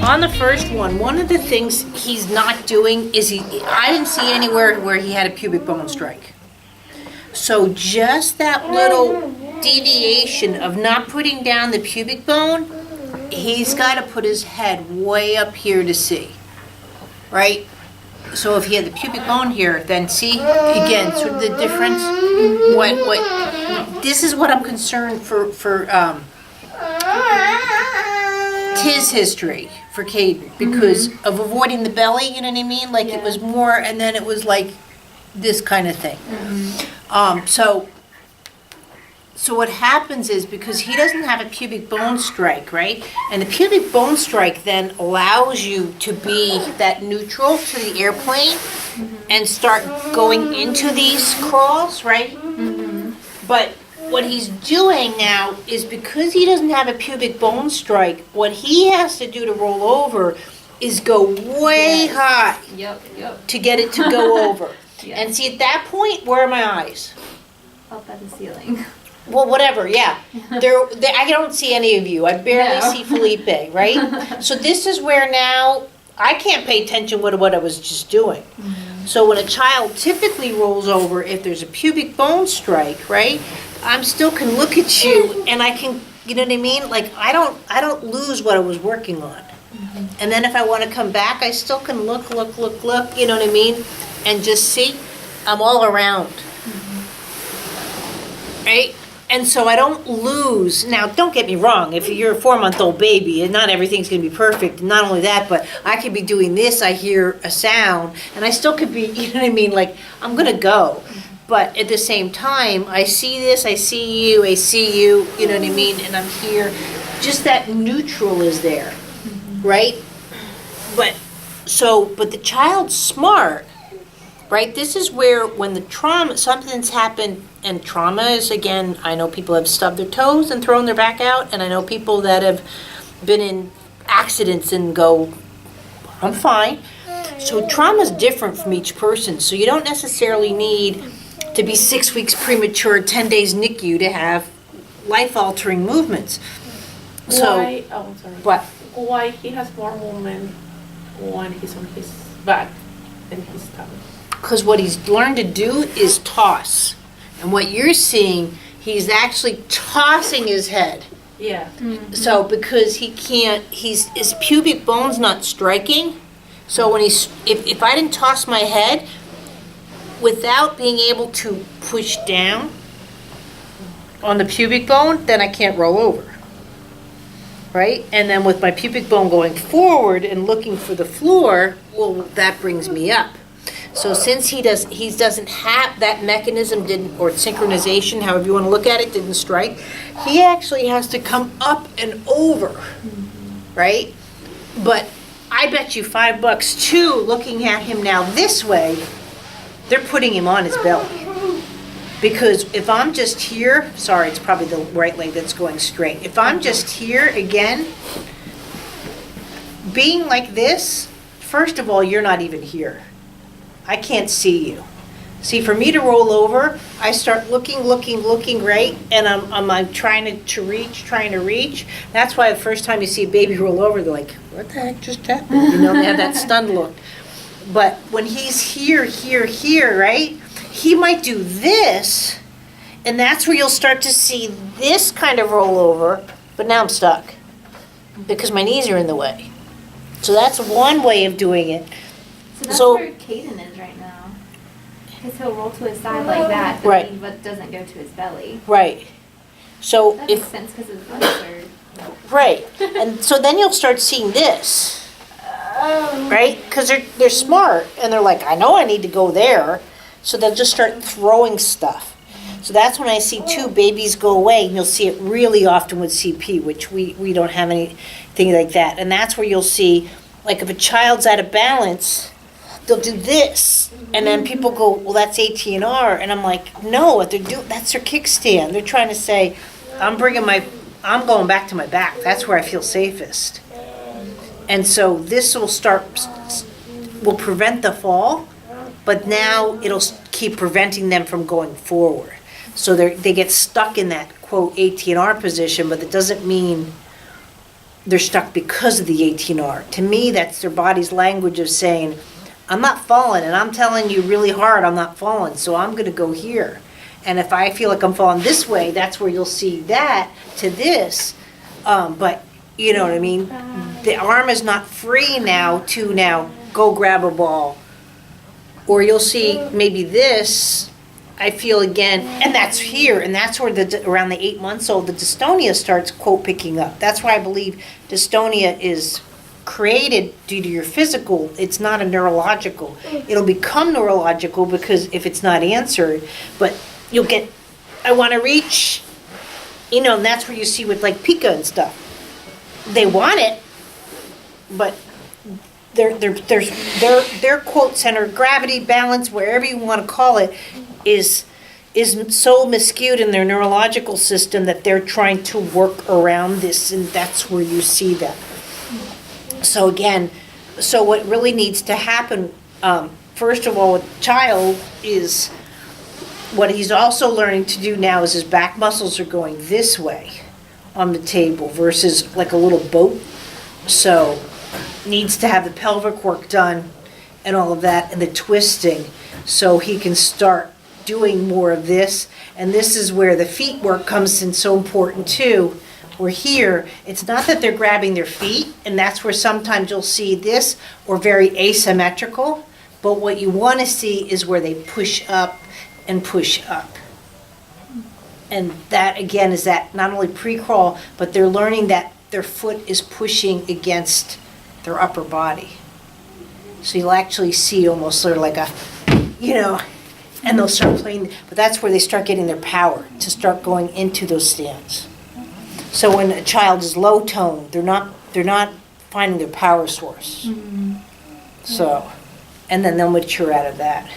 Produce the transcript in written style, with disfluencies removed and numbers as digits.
on the first one of the things he's not doing is I didn't see anywhere where he had a pubic bone strike. So just that little deviation of not putting down the pubic bone, he's got to put his head way up here to see, right? So if he had the pubic bone here, then see, again, sort of the difference. This is what I'm concerned for his history for Caden, because of avoiding the belly, you know what I mean? Like it was more, and then it was like this kind of thing. So what happens is, because he doesn't have a pubic bone strike, right? And the pubic bone strike then allows you to be that neutral to the airplane and start going into these crawls, right? But what he's doing now is, because he doesn't have a pubic bone strike, what he has to do to roll over is go way high to get it to go over. And see, at that point, where are my eyes? Up at the ceiling. Well, whatever, yeah. I don't see any of you. I barely see Felipe, right? So this is where now I can't pay attention to what I was just doing. So when a child typically rolls over, if there's a pubic bone strike, right, I still can look at you and I can, you know what I mean? Like I don't lose what I was working on. And then if I want to come back, I still can look, you know what I mean? And just see, I'm all around. Right? And so I don't lose. Now, don't get me wrong. If you're a 4-month-old baby, and not everything's going to be perfect. And not only that, but I could be doing this. I hear a sound, and I still could be, you know what I mean? Like, I'm going to go. But at the same time, I see this, I see you, you know what I mean? And I'm here. Just that neutral is there, right? But the child's smart, right? This is where when the trauma, something's happened, and trauma is, again, I know people have stubbed their toes and thrown their back out, and I know people that have been in accidents and go, I'm fine. So trauma's different from each person, so you don't necessarily need to be 6 weeks premature, 10 days NICU to have life-altering movements. So, Why he has more movement when he's on his back than his stomach? Because what he's learned to do is toss. And what you're seeing, he's actually tossing his head. Yeah. So because he can't, his pubic bone's not striking. So when if I didn't toss my head, without being able to push down on the pubic bone, then I can't roll over. Right? And then with my pubic bone going forward and looking for the floor, well, that brings me up. So since he doesn't have that mechanism, or synchronization, however you want to look at it, didn't strike, he actually has to come up and over, right? But I bet you $5 too, looking at him now this way, they're putting him on his belly. Because if I'm just here, sorry, it's probably the right leg that's going straight. If I'm just here again, being like this, first of all, you're not even here. I can't see you. See, for me to roll over, I start looking, right? And I'm trying to reach. That's why the first time you see a baby roll over, they're like, what the heck just happened? You know, they have that stunned look. But when he's here, right? He might do this, and that's where you'll start to see this kind of roll over, but now I'm stuck because my knees are in the way. So that's one way of doing it. So that's where Caden is right now. Because he'll roll to his side like that, but right. He doesn't go to his belly. Right. So that makes sense because his legs are... Right. And so then you'll start seeing this. Right? Because they're smart, and they're like, I know I need to go there. So they'll just start throwing stuff. So that's when I see two babies go away, and you'll see it really often with CP, which we don't have anything like that. And that's where you'll see, like if a child's out of balance, they'll do this. And then people go, well, that's AT&R. And I'm like, no, what they're doing, that's their kickstand. They're trying to say, I'm going back to my back. That's where I feel safest. And so this will prevent the fall, but now it'll keep preventing them from going forward. So they get stuck in that, quote, AT&R position, but it doesn't mean they're stuck because of the 18R. To me, that's their body's language of saying, I'm not falling, and I'm telling you really hard I'm not falling, so I'm going to go here. And if I feel like I'm falling this way, that's where you'll see that to this. But you know what I mean? The arm is not free now to now go grab a ball. Or you'll see maybe this, I feel again, and that's here, and that's where around the 8 months old, the dystonia starts, quote, picking up. That's why I believe dystonia is created due to your physical. It's not a neurological. It'll become neurological because if it's not answered, but you'll get, I want to reach, you know, and that's where you see with like Pika and stuff. They want it, but their quote center, gravity, balance, wherever you want to call it, is so miscued in their neurological system that they're trying to work around this, and that's where you see that. So again, so what really needs to happen, first of all, with child is what he's also learning to do now is his back muscles are going this way on the table versus like a little boat. So needs to have the pelvic work done and all of that and the twisting so he can start doing more of this. And this is where the feet work comes in so important too. Where here, it's not that they're grabbing their feet, and that's where sometimes you'll see this or very asymmetrical, but what you want to see is where they push up and push up. And that again is that not only pre-crawl, but they're learning that their foot is pushing against their upper body. So you'll actually see almost sort of like a, you know, and they'll start playing, but that's where they start getting their power to start going into those stands. So when a child is low tone, they're not finding their power source. Mm-hmm. So, and then they'll mature out of that.